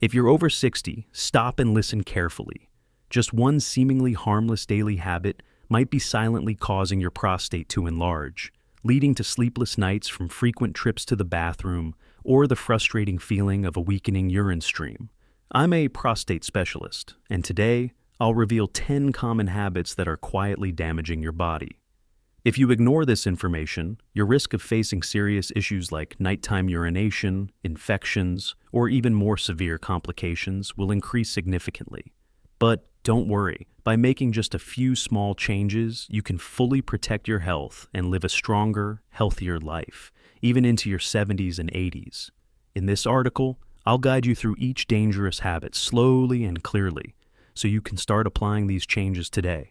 If you're over 60, stop and listen carefully. Just one seemingly harmless daily habit might be silently causing your prostate to enlarge, leading to sleepless nights from frequent trips to the bathroom or the frustrating feeling of a weakening urine stream. I'm a prostate specialist, and today I'll reveal 10 common habits that are quietly damaging your body. If you ignore this information, your risk of facing serious issues like nighttime urination, infections, or even more severe complications will increase significantly. But don't worry, by making just a few small changes, you can fully protect your health and live a stronger, healthier life, even into your 70s and 80s. In this article, I'll guide you through each dangerous habit slowly and clearly, so you can start applying these changes today.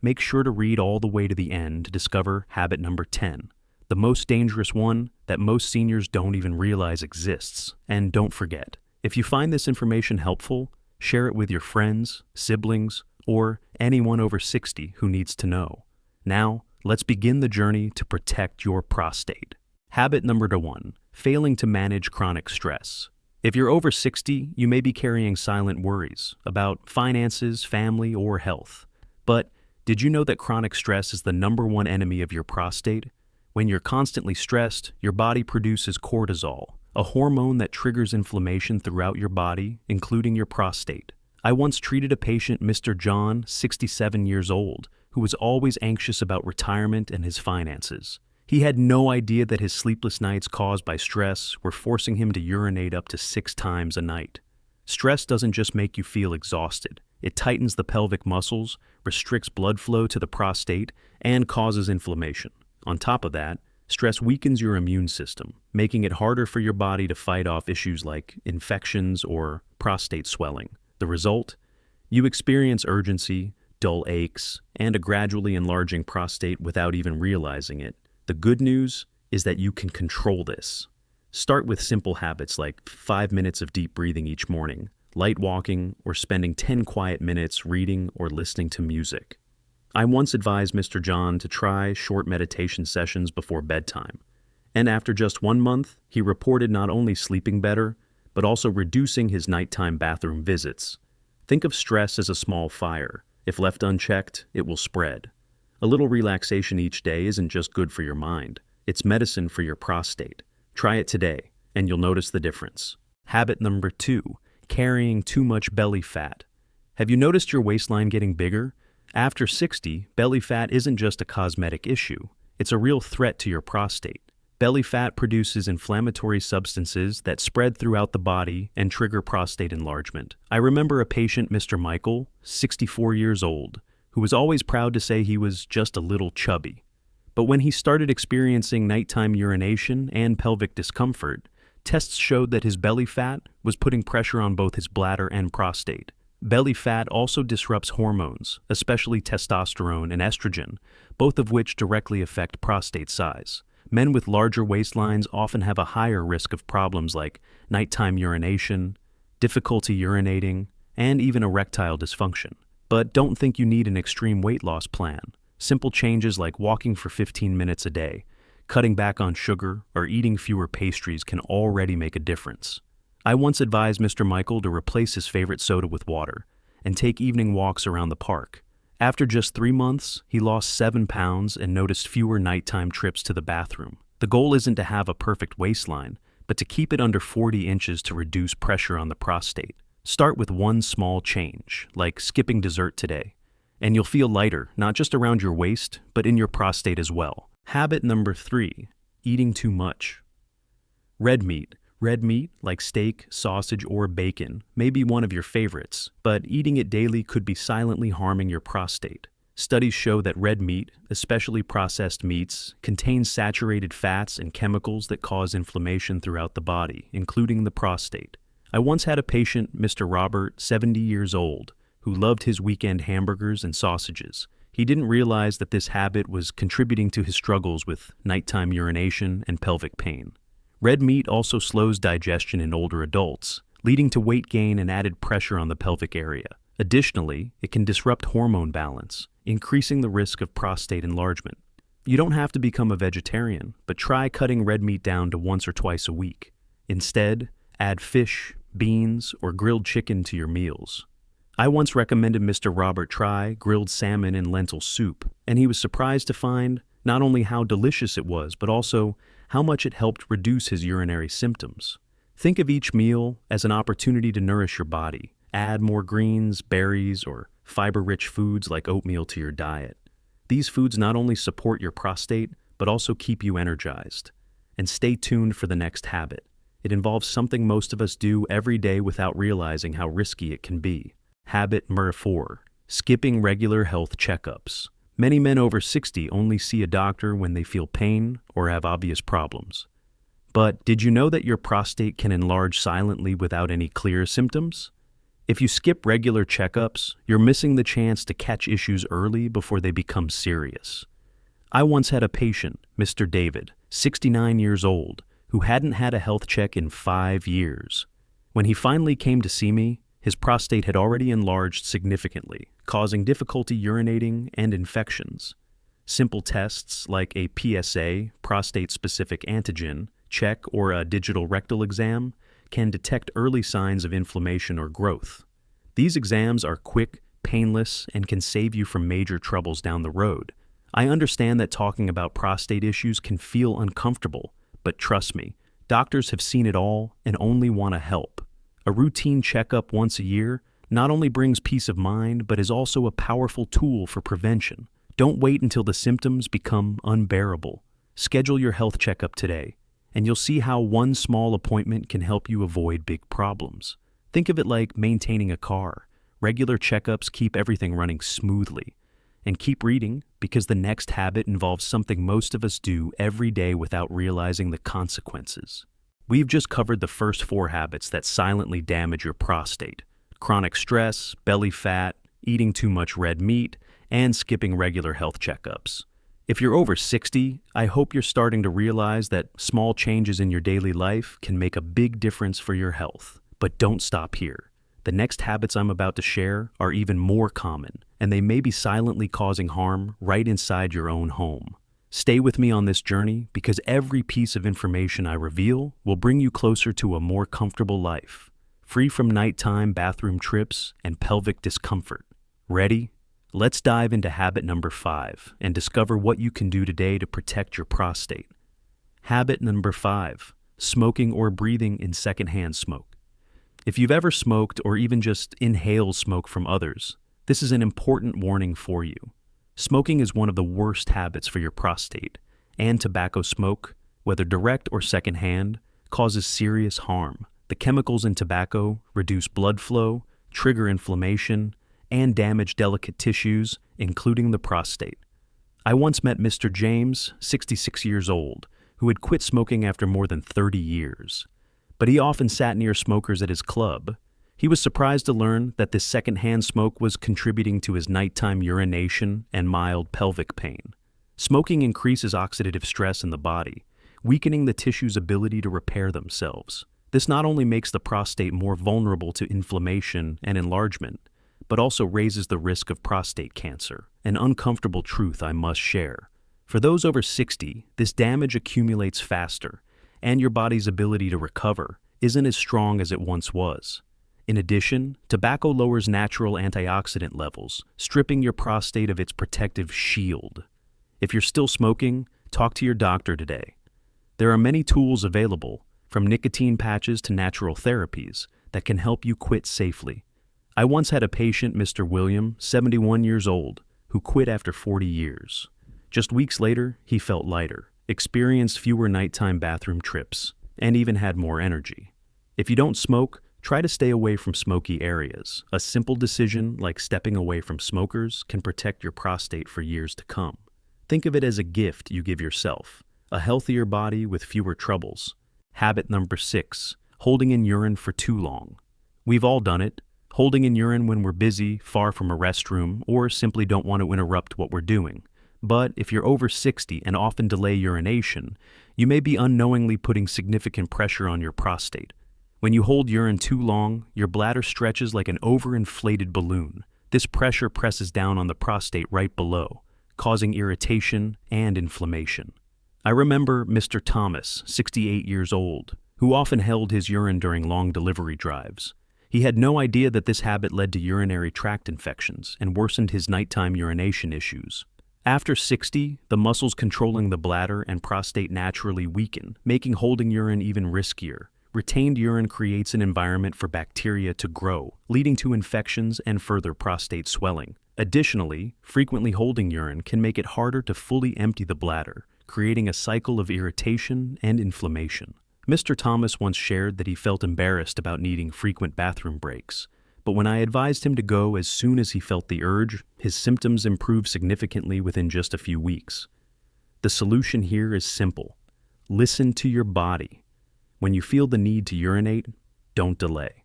Make sure to read all the way to the end to discover habit number 10, the most dangerous one that most seniors don't even realize exists. And don't forget, if you find this information helpful, share it with your friends, siblings, or anyone over 60 who needs to know. Now, let's begin the journey to protect your prostate. Habit number 1, failing to manage chronic stress. If you're over 60, you may be carrying silent worries about finances, family, or health. But did you know that chronic stress is the #1 enemy of your prostate? When you're constantly stressed, your body produces cortisol, a hormone that triggers inflammation throughout your body, including your prostate. I once treated a patient, Mr. John, 67 years old, who was always anxious about retirement and his finances. He had no idea that his sleepless nights caused by stress were forcing him to urinate up to 6 times a night. Stress doesn't just make you feel exhausted. It tightens the pelvic muscles, restricts blood flow to the prostate, and causes inflammation. On top of that, stress weakens your immune system, making it harder for your body to fight off issues like infections or prostate swelling. The result? You experience urgency, dull aches, and a gradually enlarging prostate without even realizing it. The good news is that you can control this. Start with simple habits like 5 minutes of deep breathing each morning, light walking, or spending 10 quiet minutes reading or listening to music. I once advised Mr. John to try short meditation sessions before bedtime, and after just 1 month, he reported not only sleeping better, but also reducing his nighttime bathroom visits. Think of stress as a small fire. If left unchecked, it will spread. A little relaxation each day isn't just good for your mind, it's medicine for your prostate. Try it today, and you'll notice the difference. Habit number 2, carrying too much belly fat. Have you noticed your waistline getting bigger? After 60, belly fat isn't just a cosmetic issue, it's a real threat to your prostate. Belly fat produces inflammatory substances that spread throughout the body and trigger prostate enlargement. I remember a patient, Mr. Michael, 64 years old, who was always proud to say he was just a little chubby. But when he started experiencing nighttime urination and pelvic discomfort, tests showed that his belly fat was putting pressure on both his bladder and prostate. Belly fat also disrupts hormones, especially testosterone and estrogen, both of which directly affect prostate size. Men with larger waistlines often have a higher risk of problems like nighttime urination, difficulty urinating, and even erectile dysfunction. But don't think you need an extreme weight loss plan. Simple changes like walking for 15 minutes a day, cutting back on sugar, or eating fewer pastries can already make a difference. I once advised Mr. Michael to replace his favorite soda with water and take evening walks around the park. After just 3 months, he lost 7 pounds and noticed fewer nighttime trips to the bathroom. The goal isn't to have a perfect waistline, but to keep it under 40 inches to reduce pressure on the prostate. Start with one small change, like skipping dessert today, and you'll feel lighter, not just around your waist, but in your prostate as well. Habit number 3, eating too much. Red meat. Red meat, like steak, sausage, or bacon, may be one of your favorites, but eating it daily could be silently harming your prostate. Studies show that red meat, especially processed meats, contains saturated fats and chemicals that cause inflammation throughout the body, including the prostate. I once had a patient, Mr. Robert, 70 years old, who loved his weekend hamburgers and sausages. He didn't realize that this habit was contributing to his struggles with nighttime urination and pelvic pain. Red meat also slows digestion in older adults, leading to weight gain and added pressure on the pelvic area. Additionally, it can disrupt hormone balance, increasing the risk of prostate enlargement. You don't have to become a vegetarian, but try cutting red meat down to once or twice a week. Instead, add fish, beans, or grilled chicken to your meals. I once recommended Mr. Robert try grilled salmon and lentil soup, and he was surprised to find not only how delicious it was, but also how much it helped reduce his urinary symptoms. Think of each meal as an opportunity to nourish your body. Add more greens, berries, or fiber-rich foods like oatmeal to your diet. These foods not only support your prostate, but also keep you energized. And stay tuned for the next habit. It involves something most of us do every day without realizing how risky it can be. Habit number 4, skipping regular health checkups. Many men over 60 only see a doctor when they feel pain or have obvious problems. But did you know that your prostate can enlarge silently without any clear symptoms? If you skip regular checkups, you're missing the chance to catch issues early before they become serious. I once had a patient, Mr. David, 69 years old, who hadn't had a health check in 5 years. When he finally came to see me, his prostate had already enlarged significantly, causing difficulty urinating and infections. Simple tests like a PSA, prostate-specific antigen, check or a digital rectal exam can detect early signs of inflammation or growth. These exams are quick, painless, and can save you from major troubles down the road. I understand that talking about prostate issues can feel uncomfortable, but trust me, doctors have seen it all and only want to help. A routine checkup once a year not only brings peace of mind, but is also a powerful tool for prevention. Don't wait until the symptoms become unbearable. Schedule your health checkup today, and you'll see how one small appointment can help you avoid big problems. Think of it like maintaining a car. Regular checkups keep everything running smoothly. And keep reading, because the next habit involves something most of us do every day without realizing the consequences. We've just covered the first 4 habits that silently damage your prostate: chronic stress, belly fat, eating too much red meat, and skipping regular health checkups. If you're over 60, I hope you're starting to realize that small changes in your daily life can make a big difference for your health. But don't stop here. The next habits I'm about to share are even more common, and they may be silently causing harm right inside your own home. Stay with me on this journey, because every piece of information I reveal will bring you closer to a more comfortable life, free from nighttime bathroom trips and pelvic discomfort. Ready? Let's dive into habit number 5 and discover what you can do today to protect your prostate. Habit number 5, smoking or breathing in secondhand smoke. If you've ever smoked or even just inhaled smoke from others, this is an important warning for you. Smoking is one of the worst habits for your prostate, and tobacco smoke, whether direct or secondhand, causes serious harm. The chemicals in tobacco reduce blood flow, trigger inflammation, and damage delicate tissues, including the prostate. I once met Mr. James, 66 years old, who had quit smoking after more than 30 years. But he often sat near smokers at his club. He was surprised to learn that this secondhand smoke was contributing to his nighttime urination and mild pelvic pain. Smoking increases oxidative stress in the body, weakening the tissue's ability to repair themselves. This not only makes the prostate more vulnerable to inflammation and enlargement, but also raises the risk of prostate cancer, an uncomfortable truth I must share. For those over 60, this damage accumulates faster, and your body's ability to recover isn't as strong as it once was. In addition, tobacco lowers natural antioxidant levels, stripping your prostate of its protective shield. If you're still smoking, talk to your doctor today. There are many tools available, from nicotine patches to natural therapies, that can help you quit safely. I once had a patient, Mr. William, 71 years old, who quit after 40 years. Just weeks later, he felt lighter, experienced fewer nighttime bathroom trips, and even had more energy. If you don't smoke, try to stay away from smoky areas. A simple decision like stepping away from smokers can protect your prostate for years to come. Think of it as a gift you give yourself, a healthier body with fewer troubles. Habit number 6, holding in urine for too long. We've all done it, holding in urine when we're busy, far from a restroom, or simply don't want to interrupt what we're doing. But if you're over 60 and often delay urination, you may be unknowingly putting significant pressure on your prostate. When you hold urine too long, your bladder stretches like an overinflated balloon. This pressure presses down on the prostate right below, causing irritation and inflammation. I remember Mr. Thomas, 68 years old, who often held his urine during long delivery drives. He had no idea that this habit led to urinary tract infections and worsened his nighttime urination issues. After 60, the muscles controlling the bladder and prostate naturally weaken, making holding urine even riskier. Retained urine creates an environment for bacteria to grow, leading to infections and further prostate swelling. Additionally, frequently holding urine can make it harder to fully empty the bladder, creating a cycle of irritation and inflammation. Mr. Thomas once shared that he felt embarrassed about needing frequent bathroom breaks, but when I advised him to go as soon as he felt the urge, his symptoms improved significantly within just a few weeks. The solution here is simple. Listen to your body. When you feel the need to urinate, don't delay.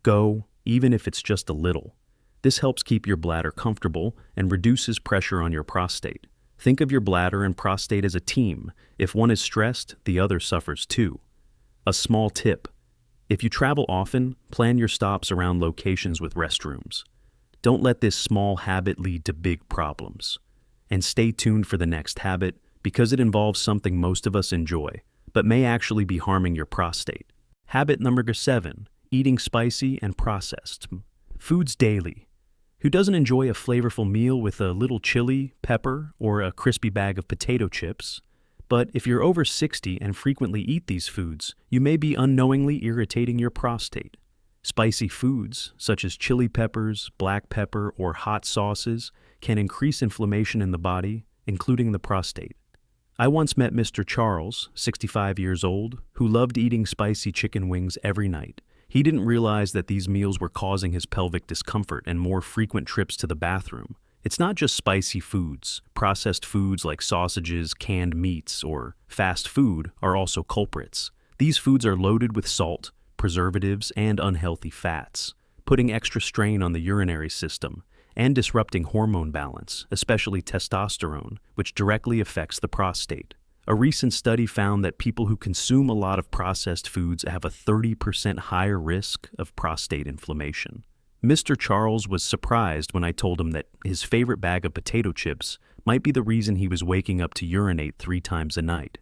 Go, even if it's just a little. This helps keep your bladder comfortable and reduces pressure on your prostate. Think of your bladder and prostate as a team. If one is stressed, the other suffers too. A small tip. If you travel often, plan your stops around locations with restrooms. Don't let this small habit lead to big problems. And stay tuned for the next habit because it involves something most of us enjoy, but may actually be harming your prostate. Habit number 7, eating spicy and processed foods daily. Who doesn't enjoy a flavorful meal with a little chili, pepper, or a crispy bag of potato chips? But if you're over 60 and frequently eat these foods, you may be unknowingly irritating your prostate. Spicy foods, such as chili peppers, black pepper, or hot sauces, can increase inflammation in the body, including the prostate. I once met Mr. Charles, 65 years old, who loved eating spicy chicken wings every night. He didn't realize that these meals were causing his pelvic discomfort and more frequent trips to the bathroom. It's not just spicy foods. Processed foods like sausages, canned meats, or fast food are also culprits. These foods are loaded with salt, preservatives, and unhealthy fats, putting extra strain on the urinary system and disrupting hormone balance, especially testosterone, which directly affects the prostate. A recent study found that people who consume a lot of processed foods have a 30% higher risk of prostate inflammation. Mr. Charles was surprised when I told him that his favorite bag of potato chips might be the reason he was waking up to urinate 3 times a night.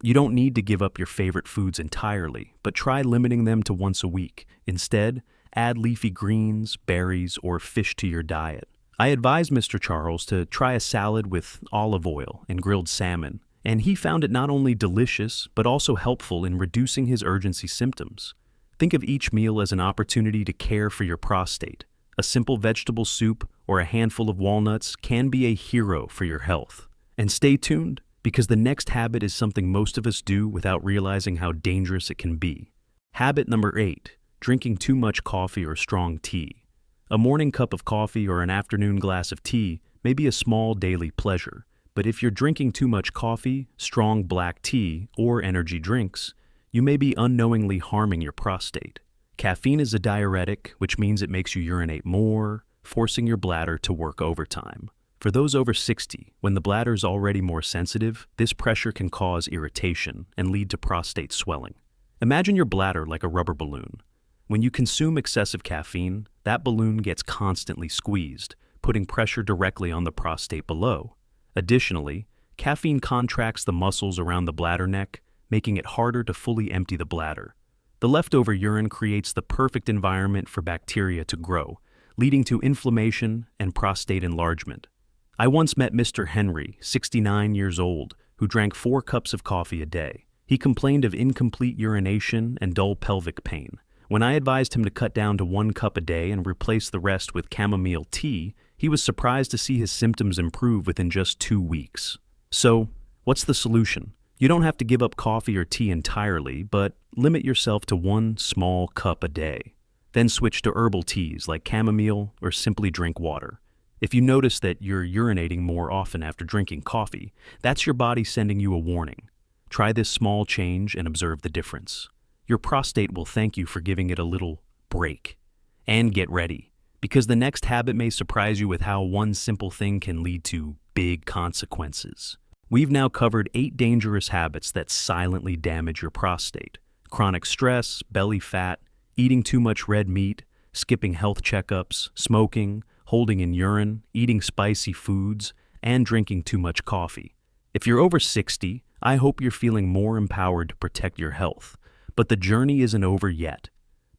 You don't need to give up your favorite foods entirely, but try limiting them to once a week. Instead, add leafy greens, berries, or fish to your diet. I advised Mr. Charles to try a salad with olive oil and grilled salmon, and he found it not only delicious, but also helpful in reducing his urgency symptoms. Think of each meal as an opportunity to care for your prostate. A simple vegetable soup or a handful of walnuts can be a hero for your health. And stay tuned, because the next habit is something most of us do without realizing how dangerous it can be. Habit number 8, drinking too much coffee or strong tea. A morning cup of coffee or an afternoon glass of tea may be a small daily pleasure, but if you're drinking too much coffee, strong black tea, or energy drinks, you may be unknowingly harming your prostate. Caffeine is a diuretic, which means it makes you urinate more, forcing your bladder to work overtime. For those over 60, when the bladder is already more sensitive, this pressure can cause irritation and lead to prostate swelling. Imagine your bladder like a rubber balloon. When you consume excessive caffeine, that balloon gets constantly squeezed, putting pressure directly on the prostate below. Additionally, caffeine contracts the muscles around the bladder neck, making it harder to fully empty the bladder. The leftover urine creates the perfect environment for bacteria to grow, leading to inflammation and prostate enlargement. I once met Mr. Henry, 69 years old, who drank 4 cups of coffee a day. He complained of incomplete urination and dull pelvic pain. When I advised him to cut down to 1 cup a day and replace the rest with chamomile tea, he was surprised to see his symptoms improve within just 2 weeks. So, what's the solution? You don't have to give up coffee or tea entirely, but limit yourself to 1 small cup a day. Then switch to herbal teas like chamomile or simply drink water. If you notice that you're urinating more often after drinking coffee, that's your body sending you a warning. Try this small change and observe the difference. Your prostate will thank you for giving it a little break. And get ready, because the next habit may surprise you with how one simple thing can lead to big consequences. We've now covered 8 dangerous habits that silently damage your prostate: chronic stress, belly fat, eating too much red meat, skipping health checkups, smoking, holding in urine, eating spicy foods, and drinking too much coffee. If you're over 60, I hope you're feeling more empowered to protect your health. But the journey isn't over yet.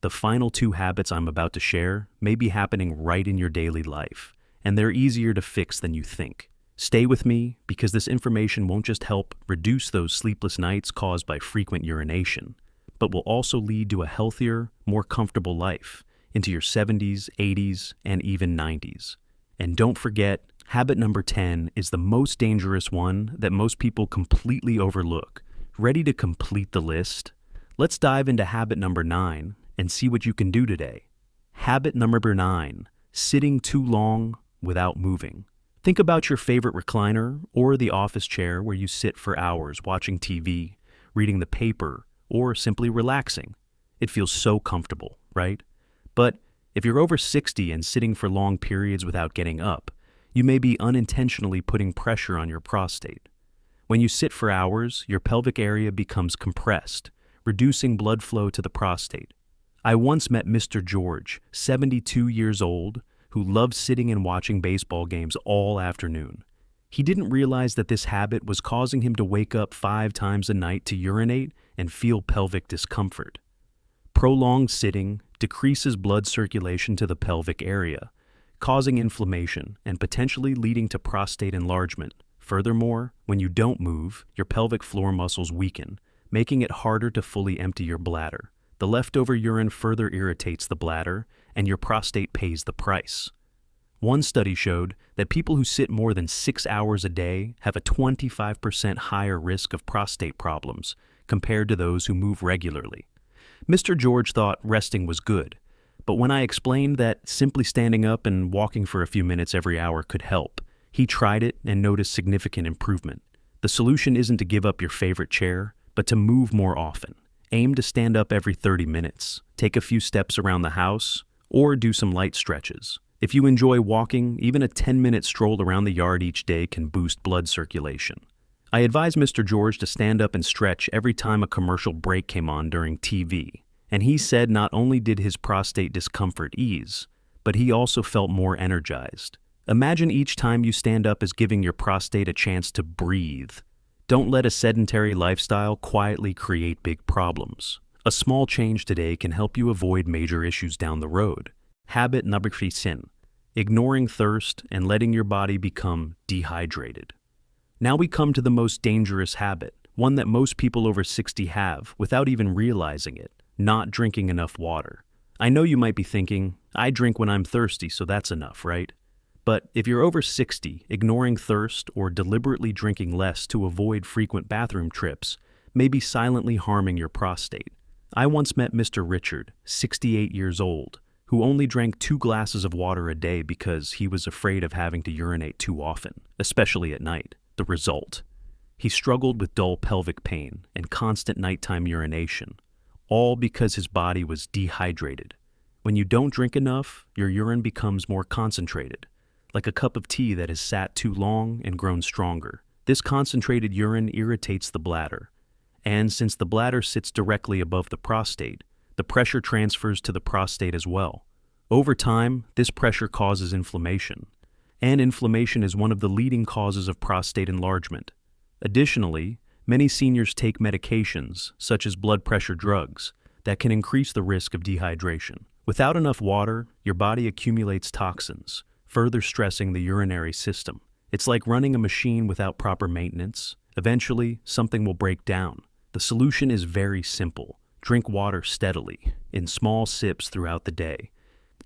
The final two habits I'm about to share may be happening right in your daily life, and they're easier to fix than you think. Stay with me because this information won't just help reduce those sleepless nights caused by frequent urination, but will also lead to a healthier, more comfortable life into your 70s, 80s, and even 90s. And don't forget, habit number 10 is the most dangerous one that most people completely overlook. Ready to complete the list? Let's dive into habit number 9 and see what you can do today. Habit number 9, sitting too long without moving. Think about your favorite recliner or the office chair where you sit for hours watching TV, reading the paper, or simply relaxing. It feels so comfortable, right? But if you're over 60 and sitting for long periods without getting up, you may be unintentionally putting pressure on your prostate. When you sit for hours, your pelvic area becomes compressed, reducing blood flow to the prostate. I once met Mr. George, 72 years old, who loved sitting and watching baseball games all afternoon. He didn't realize that this habit was causing him to wake up 5 times a night to urinate and feel pelvic discomfort. Prolonged sitting decreases blood circulation to the pelvic area, causing inflammation and potentially leading to prostate enlargement. Furthermore, when you don't move, your pelvic floor muscles weaken, making it harder to fully empty your bladder. The leftover urine further irritates the bladder, and your prostate pays the price. One study showed that people who sit more than 6 hours a day have a 25% higher risk of prostate problems compared to those who move regularly. Mr. George thought resting was good, but when I explained that simply standing up and walking for a few minutes every hour could help, he tried it and noticed significant improvement. The solution isn't to give up your favorite chair, but to move more often. Aim to stand up every 30 minutes, take a few steps around the house, or do some light stretches. If you enjoy walking, even a 10-minute stroll around the yard each day can boost blood circulation. I advised Mr. George to stand up and stretch every time a commercial break came on during TV, and he said not only did his prostate discomfort ease, but he also felt more energized. Imagine each time you stand up as giving your prostate a chance to breathe. Don't let a sedentary lifestyle quietly create big problems. A small change today can help you avoid major issues down the road. Habit number 10, ignoring thirst and letting your body become dehydrated. Now we come to the most dangerous habit, one that most people over 60 have without even realizing it, not drinking enough water. I know you might be thinking, I drink when I'm thirsty, so that's enough, right? But if you're over 60, ignoring thirst or deliberately drinking less to avoid frequent bathroom trips may be silently harming your prostate. I once met Mr. Richard, 68 years old, who only drank 2 glasses of water a day because he was afraid of having to urinate too often, especially at night. The result? He struggled with dull pelvic pain and constant nighttime urination, all because his body was dehydrated. When you don't drink enough, your urine becomes more concentrated, like a cup of tea that has sat too long and grown stronger. This concentrated urine irritates the bladder, and since the bladder sits directly above the prostate, the pressure transfers to the prostate as well. Over time, this pressure causes inflammation, and inflammation is one of the leading causes of prostate enlargement. Additionally, many seniors take medications, such as blood pressure drugs, that can increase the risk of dehydration. Without enough water, your body accumulates toxins, further stressing the urinary system. It's like running a machine without proper maintenance. Eventually, something will break down. The solution is very simple. Drink water steadily, in small sips throughout the day,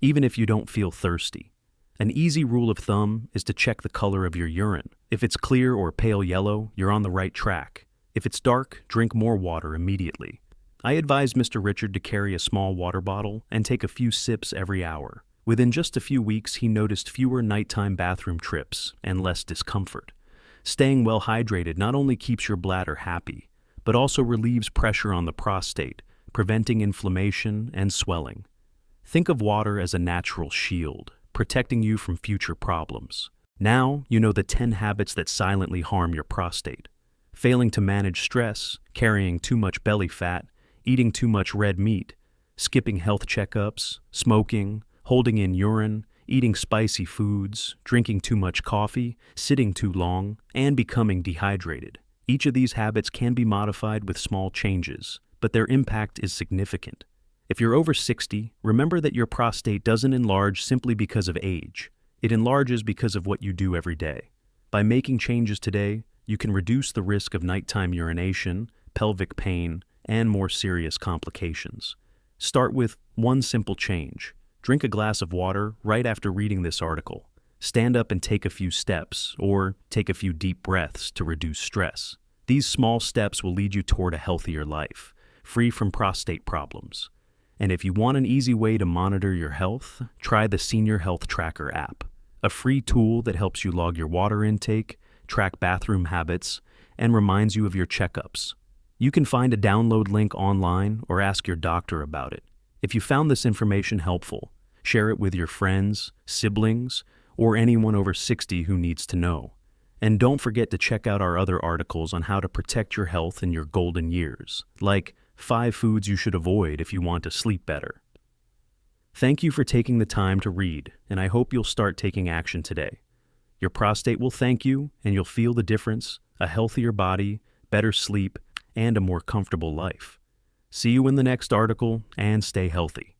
even if you don't feel thirsty. An easy rule of thumb is to check the color of your urine. If it's clear or pale yellow, you're on the right track. If it's dark, drink more water immediately. I advised Mr. Richard to carry a small water bottle and take a few sips every hour. Within just a few weeks, he noticed fewer nighttime bathroom trips and less discomfort. Staying well hydrated not only keeps your bladder happy, but also relieves pressure on the prostate, preventing inflammation and swelling. Think of water as a natural shield, protecting you from future problems. Now you know the 10 habits that silently harm your prostate. Failing to manage stress, carrying too much belly fat, eating too much red meat, skipping health checkups, smoking, holding in urine, eating spicy foods, drinking too much coffee, sitting too long, and becoming dehydrated. Each of these habits can be modified with small changes, but their impact is significant. If you're over 60, remember that your prostate doesn't enlarge simply because of age. It enlarges because of what you do every day. By making changes today, you can reduce the risk of nighttime urination, pelvic pain, and more serious complications. Start with one simple change. Drink a glass of water right after reading this article. Stand up and take a few steps, or take a few deep breaths to reduce stress. These small steps will lead you toward a healthier life, free from prostate problems. And if you want an easy way to monitor your health, try the Senior Health Tracker app, a free tool that helps you log your water intake, track bathroom habits, and reminds you of your checkups. You can find a download link online or ask your doctor about it. If you found this information helpful, share it with your friends, siblings, or anyone over 60 who needs to know. And don't forget to check out our other articles on how to protect your health in your golden years, like 5 foods you should avoid if you want to sleep better. Thank you for taking the time to read, and I hope you'll start taking action today. Your prostate will thank you, and you'll feel the difference: a healthier body, better sleep, and a more comfortable life. See you in the next article, and stay healthy.